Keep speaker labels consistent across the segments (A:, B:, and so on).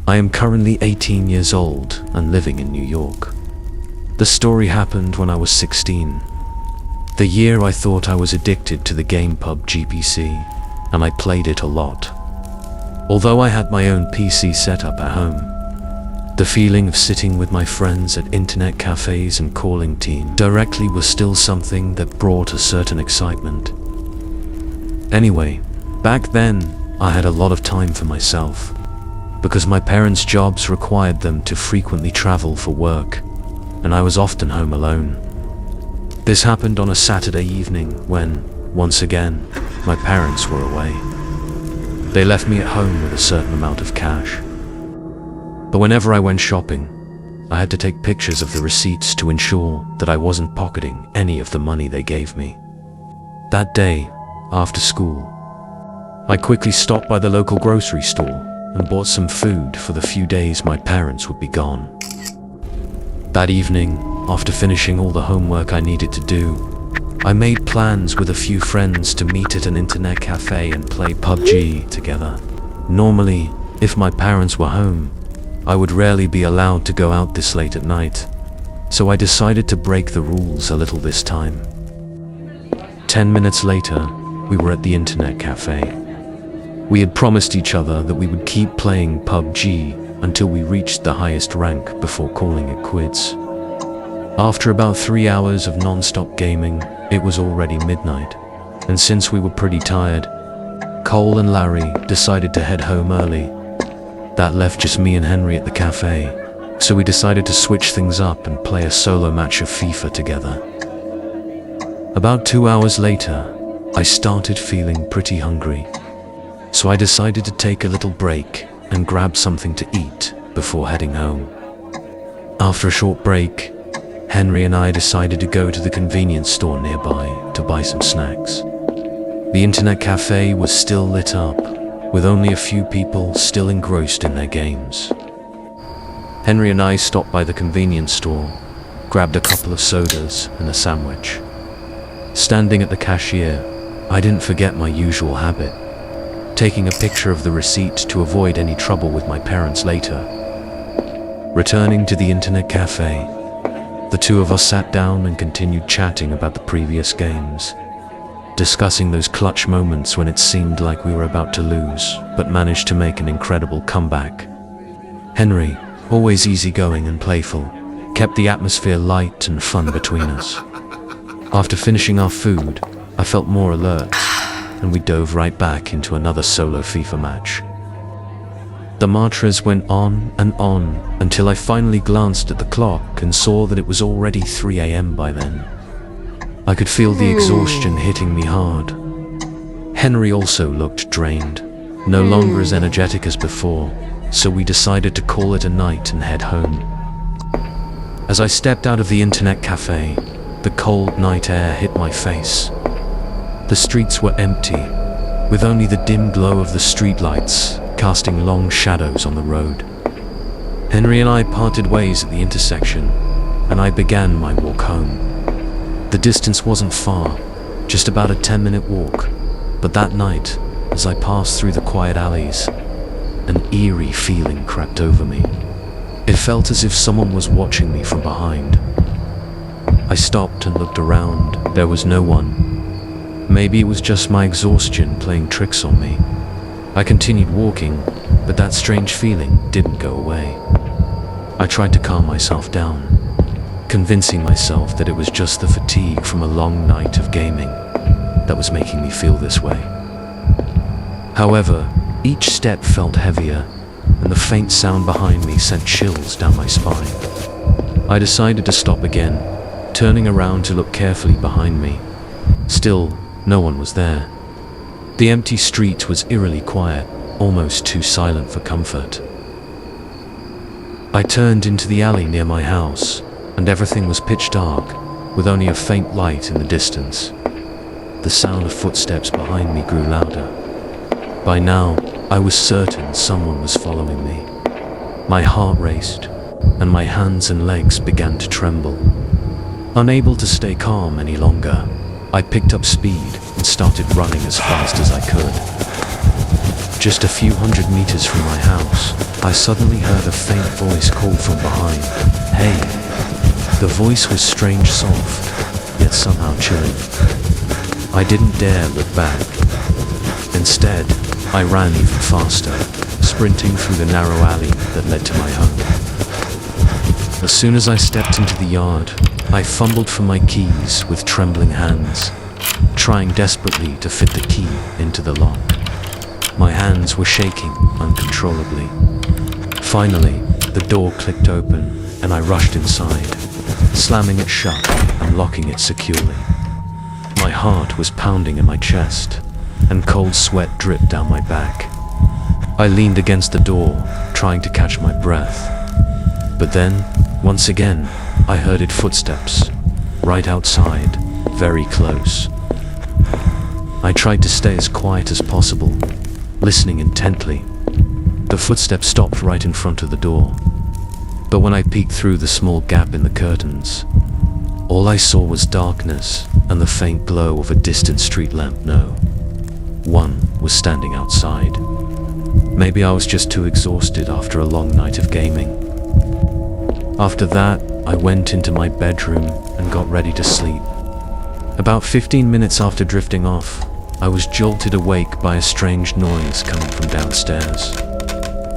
A: I am currently 18 years old and living in New York. The story happened when I was 16. The year I thought I was addicted to the game PUBG PC, and I played it a lot. Although I had my own PC set up at home, the feeling of sitting with my friends at internet cafes and calling team directly was still something that brought a certain excitement. Anyway, back then, I had a lot of time for myself, because my parents' jobs required them to frequently travel for work, and I was often home alone. This happened on a Saturday evening when, once again, my parents were away. They left me at home with a certain amount of cash. But whenever I went shopping, I had to take pictures of the receipts to ensure that I wasn't pocketing any of the money they gave me. That day, after school, I quickly stopped by the local grocery store and bought some food for the few days my parents would be gone. That evening, after finishing all the homework I needed to do, I made plans with a few friends to meet at an internet cafe and play PUBG together. Normally, if my parents were home, I would rarely be allowed to go out this late at night, so I decided to break the rules a little this time. 10 minutes later, we were at the internet cafe. We had promised each other that we would keep playing PUBG until we reached the highest rank before calling it quits. After about 3 hours of non-stop gaming, it was already midnight, and since we were pretty tired, Cole and Larry decided to head home early. That left just me and Henry at the cafe, so we decided to switch things up and play a solo match of FIFA together. About 2 hours later, I started feeling pretty hungry, so I decided to take a little break and grab something to eat before heading home. After a short break, Henry and I decided to go to the convenience store nearby to buy some snacks. The internet cafe was still lit up, with only a few people still engrossed in their games. Henry and I stopped by the convenience store, grabbed a couple of sodas and a sandwich. Standing at the cashier, I didn't forget my usual habit, taking a picture of the receipt to avoid any trouble with my parents later. Returning to the internet cafe, the two of us sat down and continued chatting about the previous games, discussing those clutch moments when it seemed like we were about to lose, but managed to make an incredible comeback. Henry, always easygoing and playful, kept the atmosphere light and fun between us. After finishing our food, I felt more alert, and we dove right back into another solo FIFA match. The mantras went on and on until I finally glanced at the clock and saw that it was already 3 a.m. by then. I could feel the exhaustion hitting me hard. Henry also looked drained, no longer as energetic as before, so we decided to call it a night and head home. As I stepped out of the internet cafe, the cold night air hit my face. The streets were empty, with only the dim glow of the streetlights casting long shadows on the road. Henry and I parted ways at the intersection, and I began my walk home. The distance wasn't far, just about a 10-minute walk, but that night, as I passed through the quiet alleys, an eerie feeling crept over me. It felt as if someone was watching me from behind. I stopped and looked around. There was no one. Maybe it was just my exhaustion playing tricks on me. I continued walking, but that strange feeling didn't go away. I tried to calm myself down, convincing myself that it was just the fatigue from a long night of gaming that was making me feel this way. However, each step felt heavier, and the faint sound behind me sent chills down my spine. I decided to stop again, turning around to look carefully behind me. Still, no one was there. The empty street was eerily quiet, almost too silent for comfort. I turned into the alley near my house, and everything was pitch dark, with only a faint light in the distance. The sound of footsteps behind me grew louder. By now, I was certain someone was following me. My heart raced, and my hands and legs began to tremble. Unable to stay calm any longer, I picked up speed and started running as fast as I could. Just a few hundred meters from my house, I suddenly heard a faint voice call from behind. "Hey." The voice was strange soft, yet somehow chilling. I didn't dare look back. Instead, I ran even faster, sprinting through the narrow alley that led to my home. As soon as I stepped into the yard, I fumbled for my keys with trembling hands, trying desperately to fit the key into the lock. My hands were shaking uncontrollably. Finally, the door clicked open and I rushed inside, slamming it shut and locking it securely. My heart was pounding in my chest, and cold sweat dripped down my back. I leaned against the door, trying to catch my breath. But then, once again, I heard footsteps, right outside, very close. I tried to stay as quiet as possible, listening intently. The footsteps stopped right in front of the door. But when I peeked through the small gap in the curtains, all I saw was darkness and the faint glow of a distant street lamp. No one was standing outside. Maybe I was just too exhausted after a long night of gaming. After that, I went into my bedroom and got ready to sleep. About 15 minutes after drifting off, I was jolted awake by a strange noise coming from downstairs.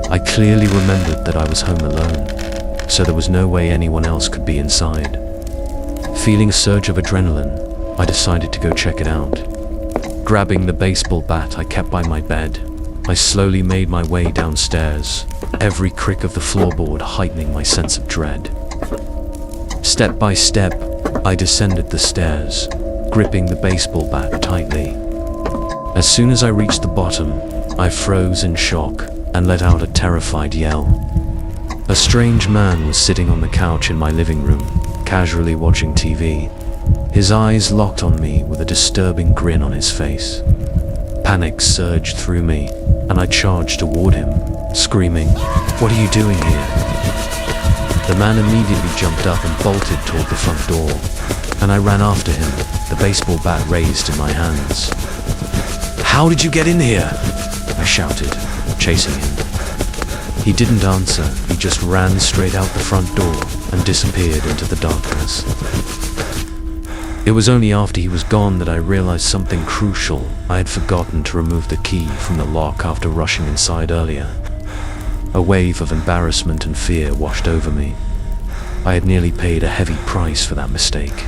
A: I clearly remembered that I was home alone, so there was no way anyone else could be inside. Feeling a surge of adrenaline, I decided to go check it out. Grabbing the baseball bat I kept by my bed, I slowly made my way downstairs, every crick of the floorboard heightening my sense of dread. Step by step, I descended the stairs, gripping the baseball bat tightly. As soon as I reached the bottom, I froze in shock and let out a terrified yell. A strange man was sitting on the couch in my living room, casually watching TV. His eyes locked on me with a disturbing grin on his face. Panic surged through me, and I charged toward him, screaming, "What are you doing here?" The man immediately jumped up and bolted toward the front door, and I ran after him, the baseball bat raised in my hands. "How did you get in here?" I shouted, chasing him. He didn't answer, he just ran straight out the front door and disappeared into the darkness. It was only after he was gone that I realized something crucial. I had forgotten to remove the key from the lock after rushing inside earlier. A wave of embarrassment and fear washed over me. I had nearly paid a heavy price for that mistake.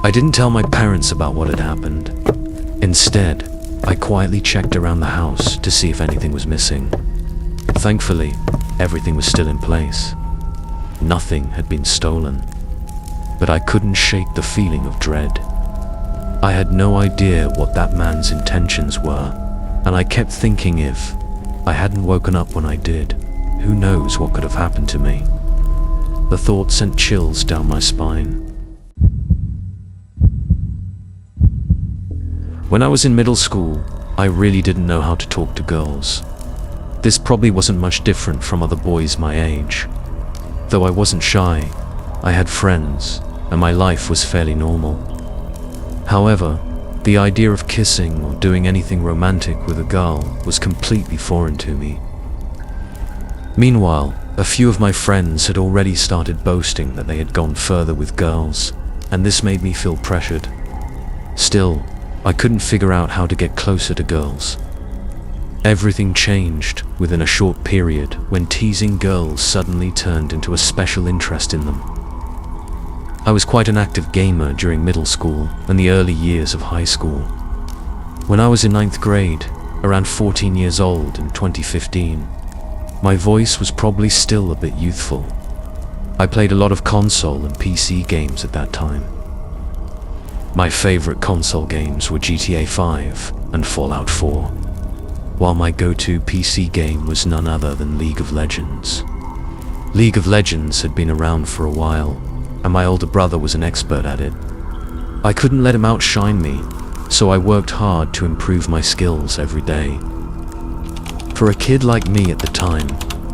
A: I didn't tell my parents about what had happened. Instead, I quietly checked around the house to see if anything was missing. Thankfully, everything was still in place. Nothing had been stolen. But I couldn't shake the feeling of dread. I had no idea what that man's intentions were, and I kept thinking if I hadn't woken up when I did, who knows what could have happened to me. The thought sent chills down my spine. When I was in middle school, I really didn't know how to talk to girls. This probably wasn't much different from other boys my age. Though I wasn't shy, I had friends, and my life was fairly normal. However, the idea of kissing or doing anything romantic with a girl was completely foreign to me. Meanwhile, a few of my friends had already started boasting that they had gone further with girls, and this made me feel pressured. Still, I couldn't figure out how to get closer to girls. Everything changed within a short period when teasing girls suddenly turned into a special interest in them. I was quite an active gamer during middle school and the early years of high school. When I was in 9th grade, around 14 years old in 2015, my voice was probably still a bit youthful. I played a lot of console and PC games at that time. My favorite console games were GTA 5 and Fallout 4, while my go-to PC game was none other than League of Legends. League of Legends had been around for a while, and my older brother was an expert at it. I couldn't let him outshine me, so I worked hard to improve my skills every day. For a kid like me at the time,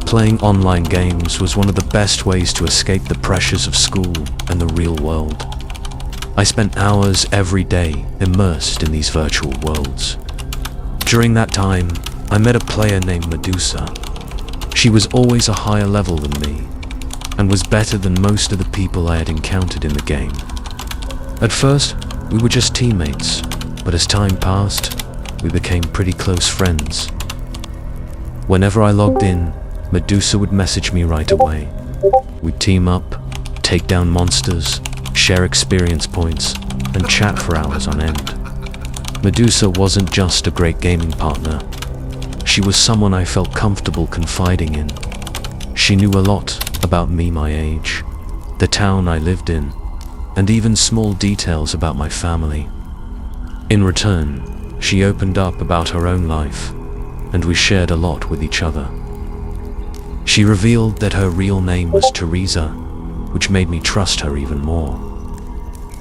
A: playing online games was one of the best ways to escape the pressures of school and the real world. I spent hours every day immersed in these virtual worlds. During that time, I met a player named Medusa. She was always a higher level than me, and was better than most of the people I had encountered in the game. At first, we were just teammates, but as time passed, we became pretty close friends. Whenever I logged in, Medusa would message me right away. We'd team up, take down monsters, share experience points, and chat for hours on end. Medusa wasn't just a great gaming partner. She was someone I felt comfortable confiding in. She knew a lot about me my age, the town I lived in, and even small details about my family. In return, she opened up about her own life, and we shared a lot with each other. She revealed that her real name was Teresa, which made me trust her even more.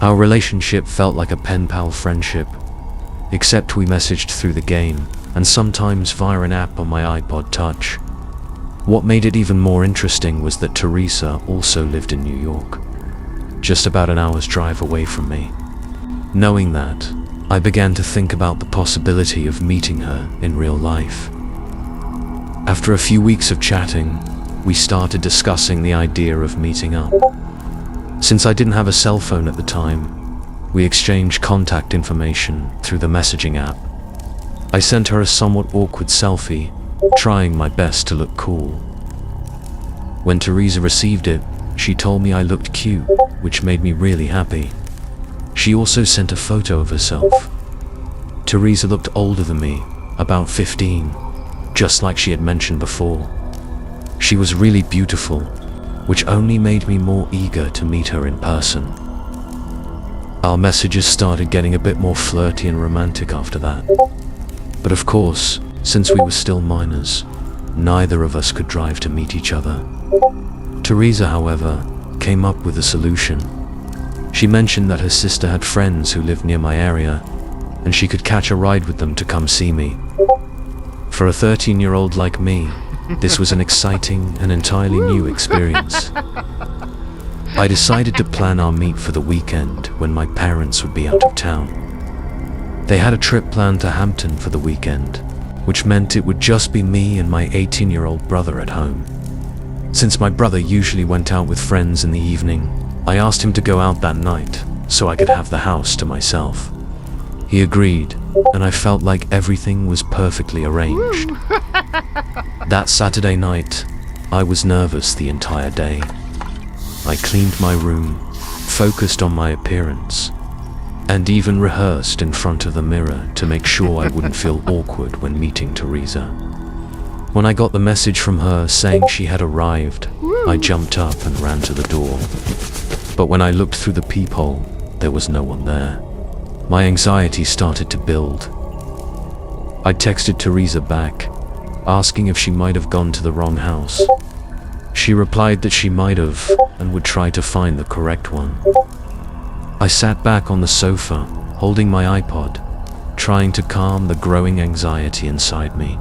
A: Our relationship felt like a pen-pal friendship, except we messaged through the game, and sometimes via an app on my iPod Touch. What made it even more interesting was that Teresa also lived in New York, just about an hour's drive away from me. Knowing that, I began to think about the possibility of meeting her in real life. After a few weeks of chatting, we started discussing the idea of meeting up. Since I didn't have a cell phone at the time, we exchanged contact information through the messaging app. I sent her a somewhat awkward selfie, trying my best to look cool. When Teresa received it, she told me I looked cute, which made me really happy. She also sent a photo of herself. Teresa looked older than me, about 15, just like she had mentioned before. She was really beautiful, which only made me more eager to meet her in person. Our messages started getting a bit more flirty and romantic after that. But of course, since we were still minors, neither of us could drive to meet each other. Teresa, however, came up with a solution. She mentioned that her sister had friends who lived near my area, and she could catch a ride with them to come see me. For a 13-year-old like me, this was an exciting and entirely new experience. I decided to plan our meet for the weekend when my parents would be out of town. They had a trip planned to Hampton for the weekend, which meant it would just be me and my 18-year-old brother at home. Since my brother usually went out with friends in the evening, I asked him to go out that night so I could have the house to myself. He agreed, and I felt like everything was perfectly arranged. That Saturday night, I was nervous the entire day. I cleaned my room, focused on my appearance, and even rehearsed in front of the mirror to make sure I wouldn't feel awkward when meeting Teresa. When I got the message from her saying she had arrived, I jumped up and ran to the door. But when I looked through the peephole, there was no one there. My anxiety started to build. I texted Teresa back, asking if she might have gone to the wrong house. She replied that she might have, and would try to find the correct one. I sat back on the sofa, holding my iPod, trying to calm the growing anxiety inside me.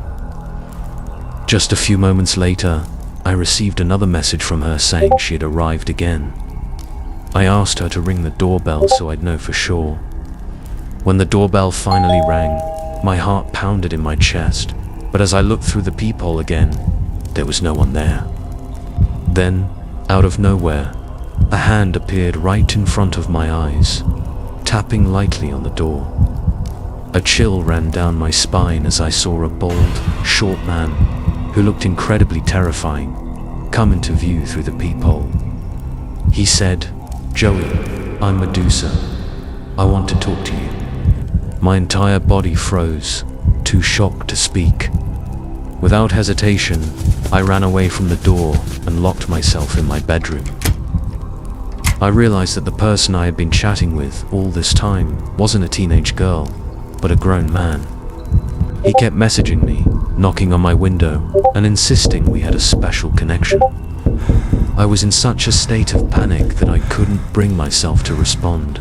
A: Just a few moments later, I received another message from her saying she had arrived again. I asked her to ring the doorbell so I'd know for sure. When the doorbell finally rang, my heart pounded in my chest, but as I looked through the peephole again, there was no one there. Then, out of nowhere, a hand appeared right in front of my eyes, tapping lightly on the door. A chill ran down my spine as I saw a bold, short man, who looked incredibly terrifying, come into view through the peephole. He said, "Joey, I'm Medusa. I want to talk to you." My entire body froze, too shocked to speak. Without hesitation, I ran away from the door and locked myself in my bedroom. I realized that the person I had been chatting with all this time wasn't a teenage girl, but a grown man. He kept messaging me, knocking on my window, and insisting we had a special connection. I was in such a state of panic that I couldn't bring myself to respond.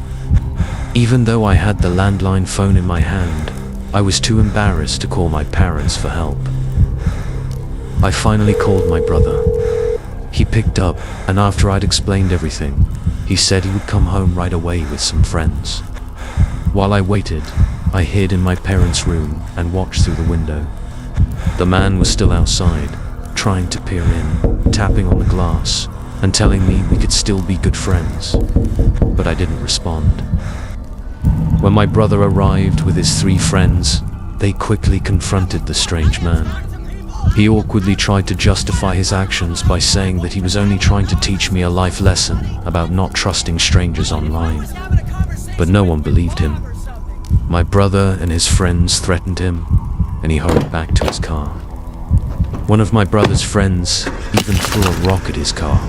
A: Even though I had the landline phone in my hand, I was too embarrassed to call my parents for help. I finally called my brother. He picked up, and after I'd explained everything, he said he would come home right away with some friends. While I waited, I hid in my parents' room and watched through the window. The man was still outside, trying to peer in, tapping on the glass, and telling me we could still be good friends. But I didn't respond. When my brother arrived with his 3 friends, they quickly confronted the strange man. He awkwardly tried to justify his actions by saying that he was only trying to teach me a life lesson about not trusting strangers online. But no one believed him. My brother and his friends threatened him, and he hurried back to his car. One of my brother's friends even threw a rock at his car,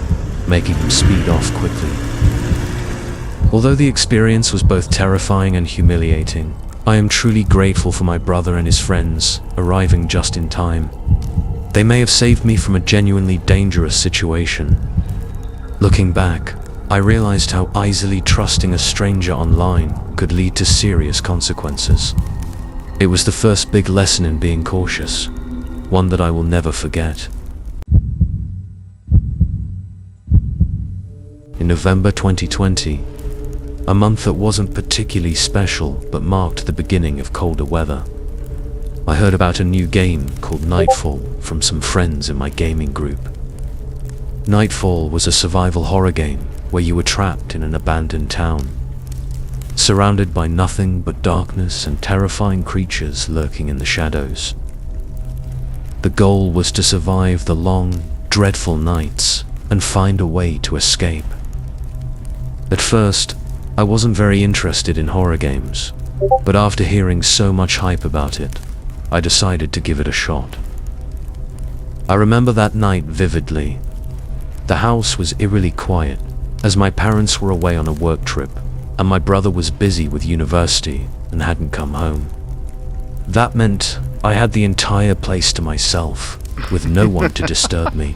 A: making him speed off quickly. Although the experience was both terrifying and humiliating, I am truly grateful for my brother and his friends arriving just in time. They may have saved me from a genuinely dangerous situation. Looking back, I realized how easily trusting a stranger online could lead to serious consequences. It was the first big lesson in being cautious, one that I will never forget. In November 2020, a month that wasn't particularly special but marked the beginning of colder weather, I heard about a new game called Nightfall from some friends in my gaming group. Nightfall was a survival horror game where you were trapped in an abandoned town, surrounded by nothing but darkness and terrifying creatures lurking in the shadows. The goal was to survive the long, dreadful nights and find a way to escape. At first, I wasn't very interested in horror games, but after hearing so much hype about it, I decided to give it a shot. I remember that night vividly. The house was eerily quiet, as my parents were away on a work trip, and my brother was busy with university and hadn't come home. That meant I had the entire place to myself, with no one to disturb me.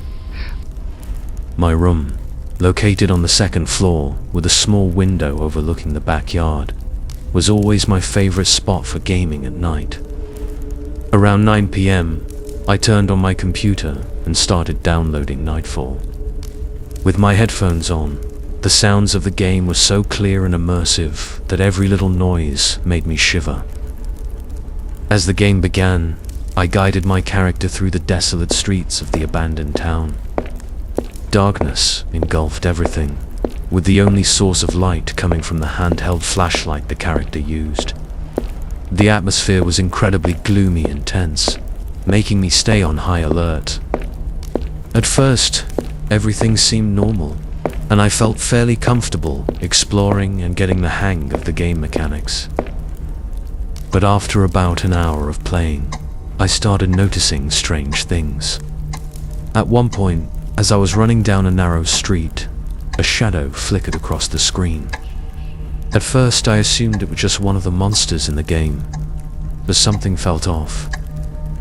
A: My room, located on the 2nd floor with a small window overlooking the backyard, was always my favorite spot for gaming at night. Around 9 p.m., I turned on my computer and started downloading Nightfall. With my headphones on, the sounds of the game were so clear and immersive that every little noise made me shiver. As the game began, I guided my character through the desolate streets of the abandoned town. Darkness engulfed everything, with the only source of light coming from the handheld flashlight the character used. The atmosphere was incredibly gloomy and tense, making me stay on high alert. At first, everything seemed normal, and I felt fairly comfortable exploring and getting the hang of the game mechanics. But after about an hour of playing, I started noticing strange things. At one point, as I was running down a narrow street, a shadow flickered across the screen. At first, I assumed it was just one of the monsters in the game, but something felt off.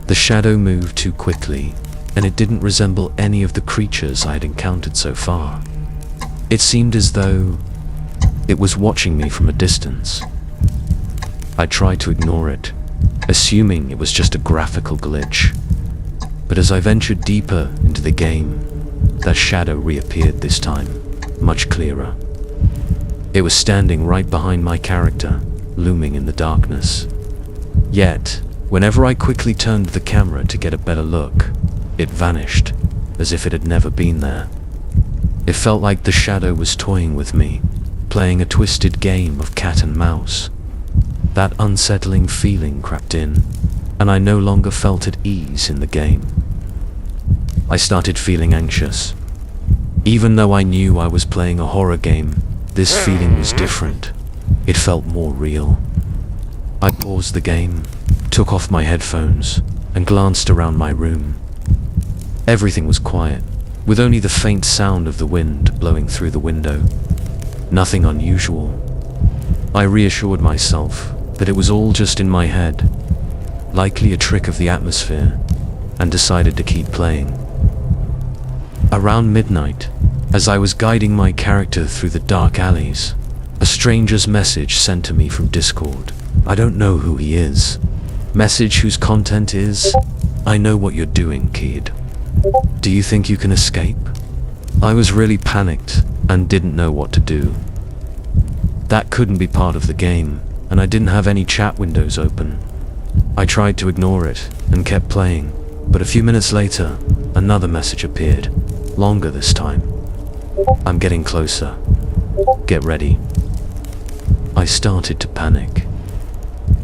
A: The shadow moved too quickly, and it didn't resemble any of the creatures I had encountered so far. It seemed as though it was watching me from a distance. I tried to ignore it, assuming it was just a graphical glitch. But as I ventured deeper into the game, that shadow reappeared this time, much clearer. It was standing right behind my character, looming in the darkness. Yet, whenever I quickly turned the camera to get a better look, it vanished, as if it had never been there. It felt like the shadow was toying with me, playing a twisted game of cat and mouse. That unsettling feeling crept in, and I no longer felt at ease in the game. I started feeling anxious. Even though I knew I was playing a horror game, this feeling was different. It felt more real. I paused the game, took off my headphones, and glanced around my room. Everything was quiet, with only the faint sound of the wind blowing through the window. Nothing unusual. I reassured myself that it was all just in my head, likely a trick of the atmosphere, and decided to keep playing. Around midnight, as I was guiding my character through the dark alleys, a stranger's message sent to me from Discord. I don't know who he is. Message whose content is, "I know what you're doing, kid. Do you think you can escape?" I was really panicked and didn't know what to do. That couldn't be part of the game, and I didn't have any chat windows open. I tried to ignore it and kept playing, but a few minutes later, another message appeared, longer this time. I'm getting closer. Get ready. I started to panic.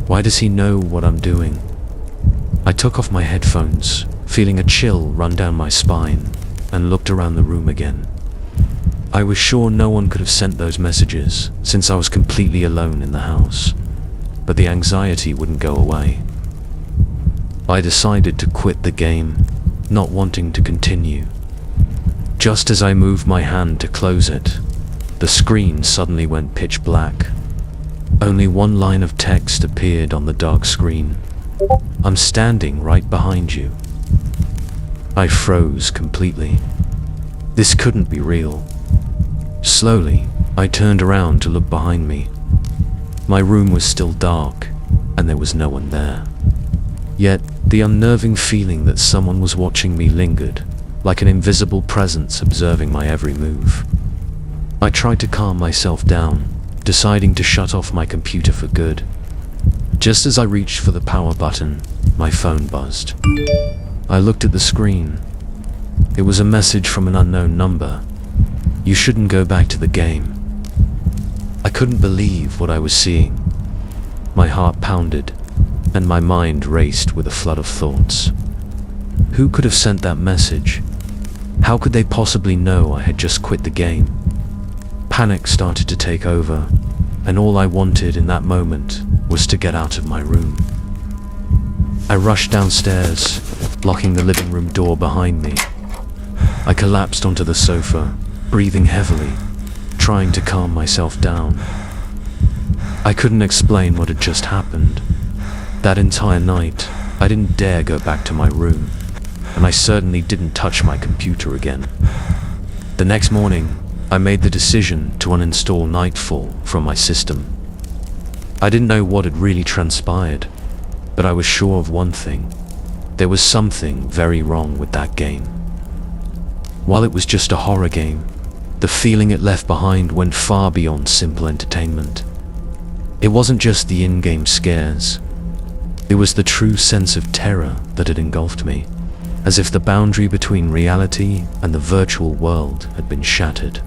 A: Why does he know what I'm doing? I took off my headphones, feeling a chill run down my spine, and looked around the room again. I was sure no one could have sent those messages, since I was completely alone in the house. But the anxiety wouldn't go away. I decided to quit the game, not wanting to continue. Just as I moved my hand to close it, the screen suddenly went pitch black. Only one line of text appeared on the dark screen. I'm standing right behind you. I froze completely. This couldn't be real. Slowly, I turned around to look behind me. My room was still dark, and there was no one there. Yet, the unnerving feeling that someone was watching me lingered, like an invisible presence observing my every move. I tried to calm myself down, deciding to shut off my computer for good. Just as I reached for the power button, my phone buzzed. I looked at the screen. It was a message from an unknown number. You shouldn't go back to the game. I couldn't believe what I was seeing. My heart pounded, and my mind raced with a flood of thoughts. Who could have sent that message? How could they possibly know I had just quit the game? Panic started to take over, and all I wanted in that moment was to get out of my room. I rushed downstairs, locking the living room door behind me. I collapsed onto the sofa, breathing heavily, trying to calm myself down. I couldn't explain what had just happened. That entire night, I didn't dare go back to my room, and I certainly didn't touch my computer again. The next morning, I made the decision to uninstall Nightfall from my system. I didn't know what had really transpired, but I was sure of one thing. There was something very wrong with that game. While it was just a horror game, the feeling it left behind went far beyond simple entertainment. It wasn't just the in-game scares. It was the true sense of terror that had engulfed me, as if the boundary between reality and the virtual world had been shattered.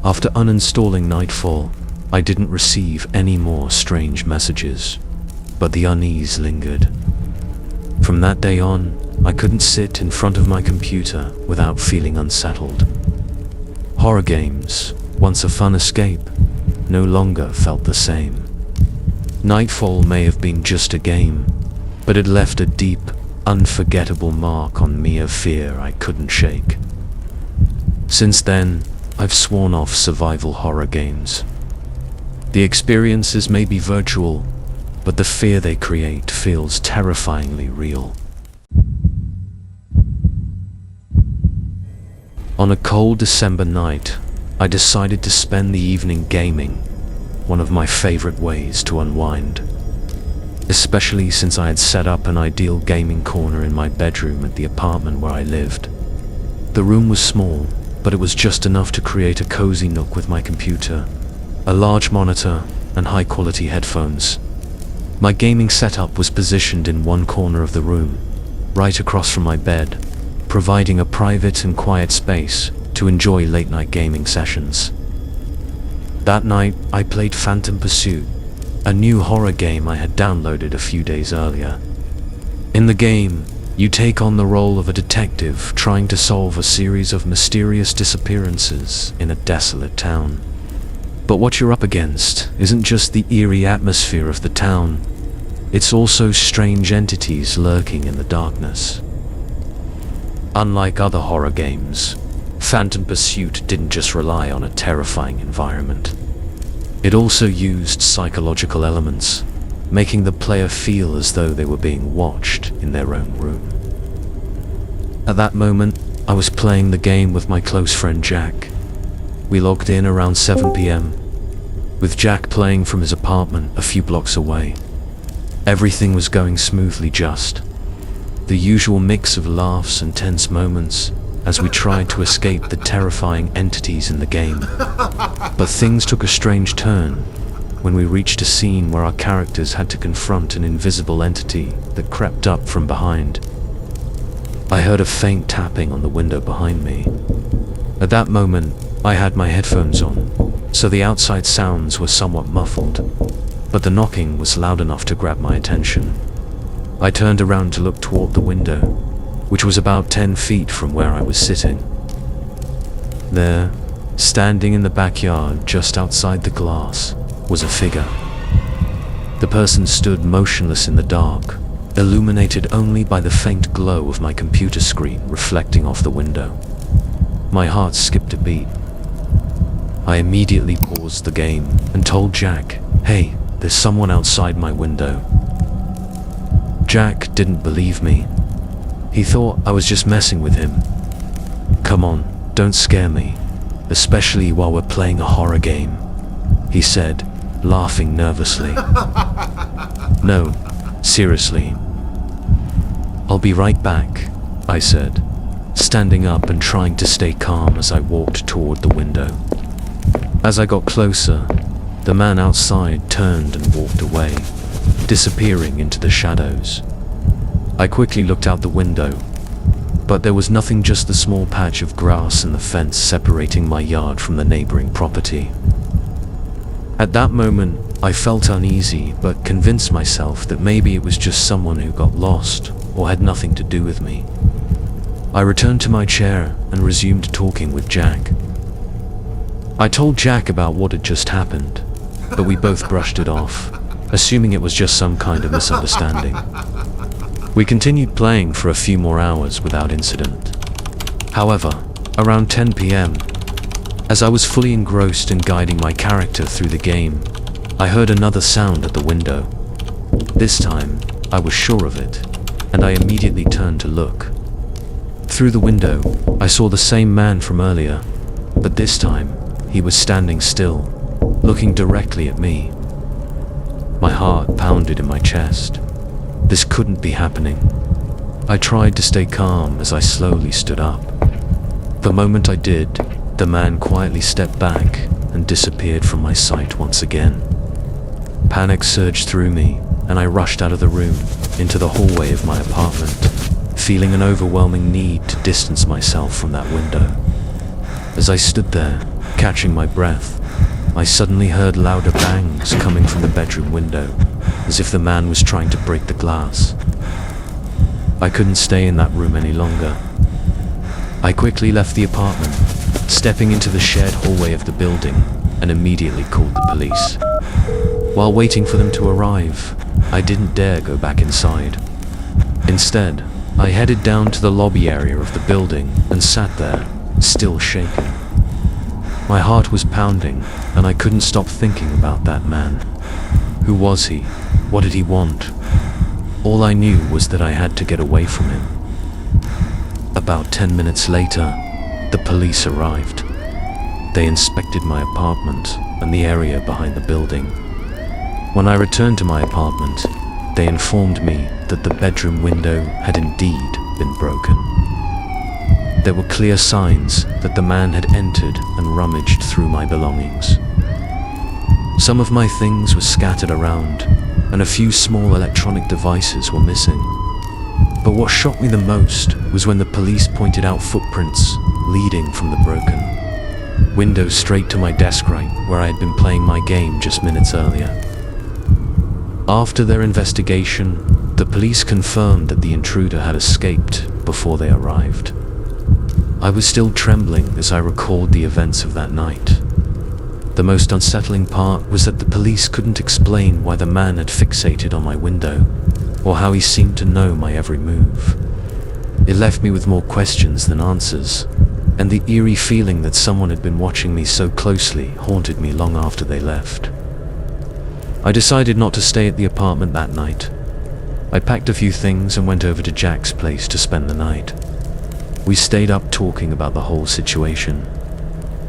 A: After uninstalling Nightfall, I didn't receive any more strange messages, but the unease lingered. From that day on, I couldn't sit in front of my computer without feeling unsettled. Horror games, once a fun escape, no longer felt the same. Nightfall may have been just a game, but it left a deep, unforgettable mark on me of fear I couldn't shake. Since then, I've sworn off survival horror games. The experiences may be virtual, but the fear they create feels terrifyingly real. On a cold December night, I decided to spend the evening gaming, one of my favorite ways to unwind. Especially since I had set up an ideal gaming corner in my bedroom at the apartment where I lived. The room was small, but it was just enough to create a cozy nook with my computer, a large monitor, and high-quality headphones. My gaming setup was positioned in one corner of the room, right across from my bed, providing a private and quiet space to enjoy late-night gaming sessions. That night, I played Phantom Pursuit, a new horror game I had downloaded a few days earlier. In the game, you take on the role of a detective trying to solve a series of mysterious disappearances in a desolate town. But what you're up against isn't just the eerie atmosphere of the town, it's also strange entities lurking in the darkness. Unlike other horror games, Phantom Pursuit didn't just rely on a terrifying environment. It also used psychological elements, making the player feel as though they were being watched in their own room. At that moment, I was playing the game with my close friend Jack. We logged in around 7 p.m., with Jack playing from his apartment a few blocks away. Everything was going smoothly, just the usual mix of laughs and tense moments as we tried to escape the terrifying entities in the game. But things took a strange turn when we reached a scene where our characters had to confront an invisible entity that crept up from behind. I heard a faint tapping on the window behind me. At that moment, I had my headphones on, so the outside sounds were somewhat muffled, but the knocking was loud enough to grab my attention. I turned around to look toward the window, which was about 10 feet from where I was sitting. There, standing in the backyard just outside the glass, was a figure. The person stood motionless in the dark, illuminated only by the faint glow of my computer screen reflecting off the window. My heart skipped a beat. I immediately paused the game and told Jack, "Hey, there's someone outside my window." Jack didn't believe me. He thought I was just messing with him. "Come on, don't scare me, especially while we're playing a horror game," he said, laughing nervously. "No, seriously." "I'll be right back," I said, standing up and trying to stay calm as I walked toward the window. As I got closer, the man outside turned and walked away, disappearing into the shadows. I quickly looked out the window, but there was nothing, just the small patch of grass and the fence separating my yard from the neighboring property. At that moment, I felt uneasy, but convinced myself that maybe it was just someone who got lost or had nothing to do with me. I returned to my chair and resumed talking with Jack. I told Jack about what had just happened, but we both brushed it off, assuming it was just some kind of misunderstanding. We continued playing for a few more hours without incident. However, around 10 p.m., as I was fully engrossed in guiding my character through the game, I heard another sound at the window. This time, I was sure of it, and I immediately turned to look. Through the window, I saw the same man from earlier, but this time, he was standing still, looking directly at me. My heart pounded in my chest. This couldn't be happening. I tried to stay calm as I slowly stood up. The moment I did, the man quietly stepped back and disappeared from my sight once again. Panic surged through me, and I rushed out of the room, into the hallway of my apartment, feeling an overwhelming need to distance myself from that window. As I stood there, catching my breath, I suddenly heard louder bangs coming from the bedroom window, as if the man was trying to break the glass. I couldn't stay in that room any longer. I quickly left the apartment, stepping into the shared hallway of the building, and immediately called the police. While waiting for them to arrive, I didn't dare go back inside. Instead, I headed down to the lobby area of the building and sat there, still shaking. My heart was pounding, and I couldn't stop thinking about that man. Who was he? What did he want? All I knew was that I had to get away from him. About 10 minutes later, the police arrived. They inspected my apartment and the area behind the building. When I returned to my apartment, they informed me that the bedroom window had indeed been broken. There were clear signs that the man had entered and rummaged through my belongings. Some of my things were scattered around, and a few small electronic devices were missing. But what shocked me the most was when the police pointed out footprints leading from the broken window straight to my desk right where I had been playing my game just minutes earlier. After their investigation, the police confirmed that the intruder had escaped before they arrived. I was still trembling as I recalled the events of that night. The most unsettling part was that the police couldn't explain why the man had fixated on my window, or how he seemed to know my every move. It left me with more questions than answers, and the eerie feeling that someone had been watching me so closely haunted me long after they left. I decided not to stay at the apartment that night. I packed a few things and went over to Jack's place to spend the night. We stayed up talking about the whole situation,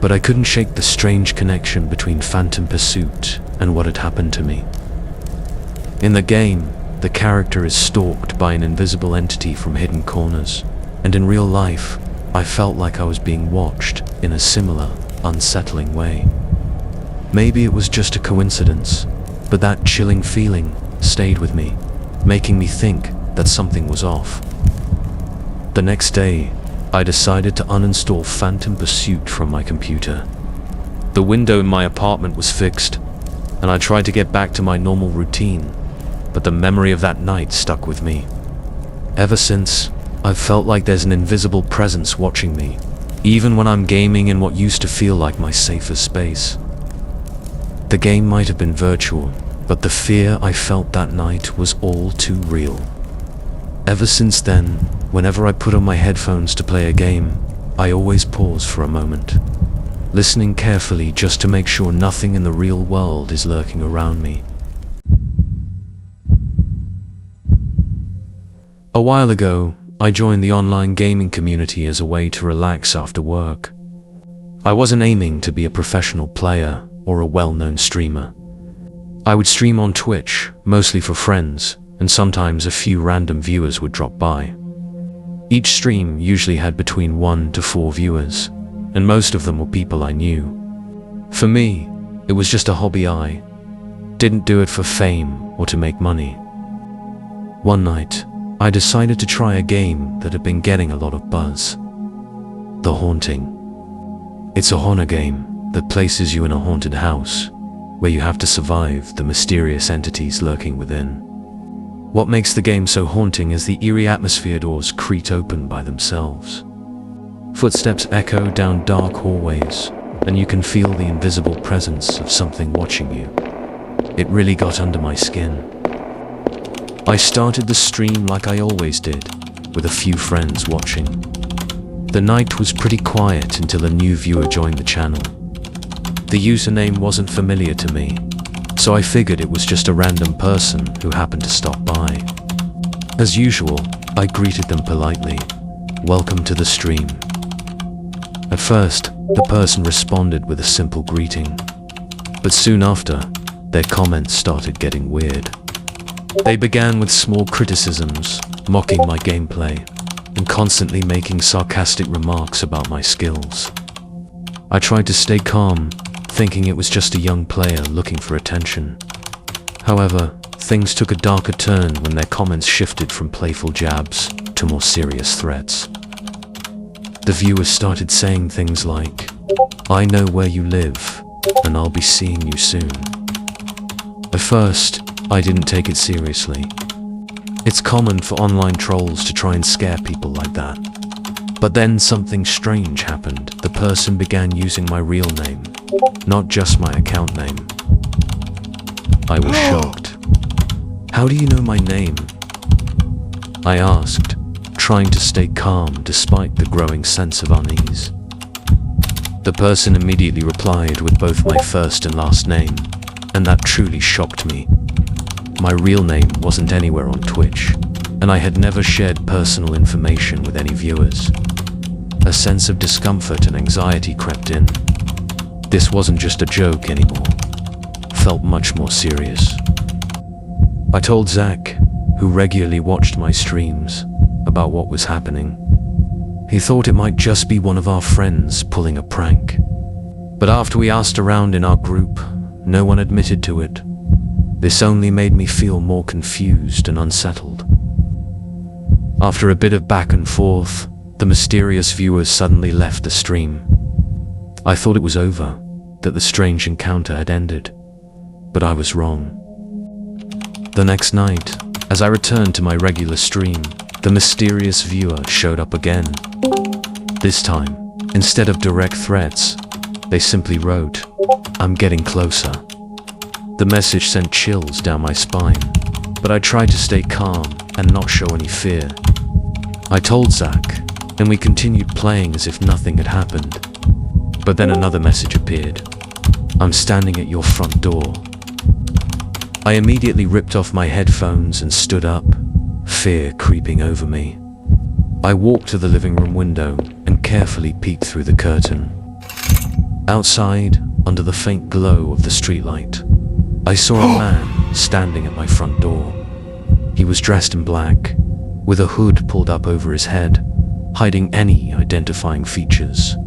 A: but I couldn't shake the strange connection between Phantom Pursuit and what had happened to me. In the game, the character is stalked by an invisible entity from hidden corners, and in real life, I felt like I was being watched in a similar, unsettling way. Maybe it was just a coincidence, but that chilling feeling stayed with me, making me think that something was off. The next day, I decided to uninstall Phantom Pursuit from my computer. The window in my apartment was fixed, and I tried to get back to my normal routine, but the memory of that night stuck with me. Ever since, I've felt like there's an invisible presence watching me, even when I'm gaming in what used to feel like my safest space. The game might have been virtual, but the fear I felt that night was all too real. Ever since then, whenever I put on my headphones to play a game, I always pause for a moment, listening carefully just to make sure nothing in the real world is lurking around me. A while ago, I joined the online gaming community as a way to relax after work. I wasn't aiming to be a professional player or a well-known streamer. I would stream on Twitch, mostly for friends, and sometimes a few random viewers would drop by. Each stream usually had between 1 to 4 viewers, and most of them were people I knew. For me, it was just a hobby. I didn't do it for fame or to make money. One night, I decided to try a game that had been getting a lot of buzz. The Haunting. It's a horror game that places you in a haunted house, where you have to survive the mysterious entities lurking within. What makes the game so haunting is the eerie atmosphere. Doors creak open by themselves. Footsteps echo down dark hallways, and you can feel the invisible presence of something watching you. It really got under my skin. I started the stream like I always did, with a few friends watching. The night was pretty quiet until a new viewer joined the channel. The username wasn't familiar to me, so I figured it was just a random person who happened to stop by. As usual, I greeted them politely. "Welcome to the stream." At first, the person responded with a simple greeting, but soon after, their comments started getting weird. They began with small criticisms, mocking my gameplay, and constantly making sarcastic remarks about my skills. I tried to stay calm, thinking it was just a young player looking for attention. However, things took a darker turn when their comments shifted from playful jabs to more serious threats. The viewers started saying things like, "I know where you live, and I'll be seeing you soon." At first, I didn't take it seriously. It's common for online trolls to try and scare people like that. But then something strange happened. The person began using my real name, not just my account name. I was shocked. "How do you know my name?" I asked, trying to stay calm despite the growing sense of unease. The person immediately replied with both my first and last name, and that truly shocked me. My real name wasn't anywhere on Twitch, and I had never shared personal information with any viewers. A sense of discomfort and anxiety crept in. This wasn't just a joke anymore. Felt much more serious. I told Zach, who regularly watched my streams, about what was happening. He thought it might just be one of our friends pulling a prank. But after we asked around in our group, no one admitted to it. This only made me feel more confused and unsettled. After a bit of back and forth, the mysterious viewers suddenly left the stream. I thought it was over, that the strange encounter had ended, but I was wrong. The next night, as I returned to my regular stream, the mysterious viewer showed up again. This time, instead of direct threats, they simply wrote, "I'm getting closer." The message sent chills down my spine, but I tried to stay calm and not show any fear. I told Zach, and we continued playing as if nothing had happened. But then another message appeared. "I'm standing at your front door." I immediately ripped off my headphones and stood up, fear creeping over me. I walked to the living room window and carefully peeked through the curtain. Outside, under the faint glow of the streetlight, I saw a man standing at my front door. He was dressed in black, with a hood pulled up over his head, hiding any identifying features.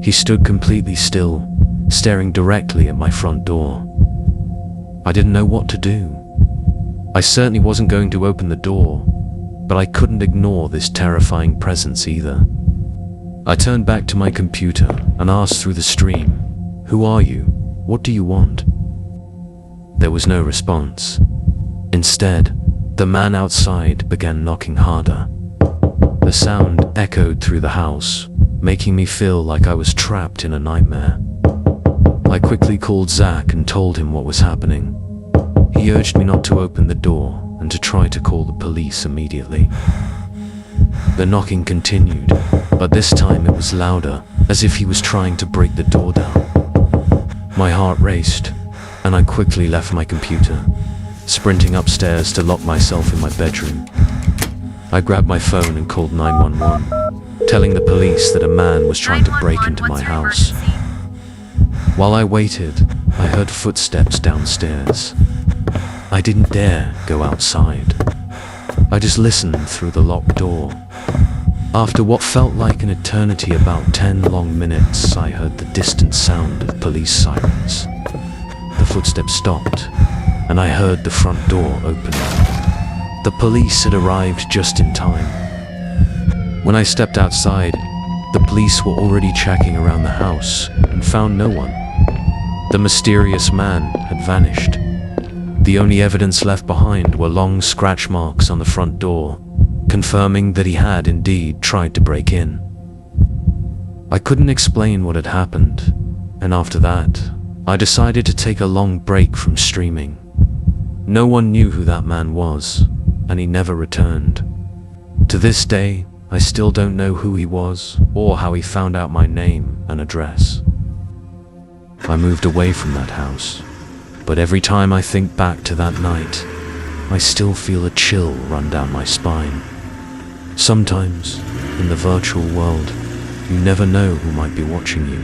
A: He stood completely still, staring directly at my front door. I didn't know what to do. I certainly wasn't going to open the door, but I couldn't ignore this terrifying presence either. I turned back to my computer and asked through the stream, "Who are you? What do you want?" There was no response. Instead, the man outside began knocking harder. The sound echoed through the house, making me feel like I was trapped in a nightmare. I quickly called Zach and told him what was happening. He urged me not to open the door and to try to call the police immediately. The knocking continued, but this time it was louder, as if he was trying to break the door down. My heart raced, and I quickly left my computer, sprinting upstairs to lock myself in my bedroom. I grabbed my phone and called 911, telling the police that a man was trying to break into my house. While I waited, I heard footsteps downstairs. I didn't dare go outside. I just listened through the locked door. After what felt like an eternity, about 10 long minutes, I heard the distant sound of police sirens. The footsteps stopped, and I heard the front door open. The police had arrived just in time. When I stepped outside, the police were already checking around the house and found no one. The mysterious man had vanished. The only evidence left behind were long scratch marks on the front door, confirming that he had indeed tried to break in. I couldn't explain what had happened, and after that, I decided to take a long break from streaming. No one knew who that man was, and he never returned. To this day, I still don't know who he was or how he found out my name and address. I moved away from that house, but every time I think back to that night, I still feel a chill run down my spine. Sometimes, in the virtual world, you never know who might be watching you.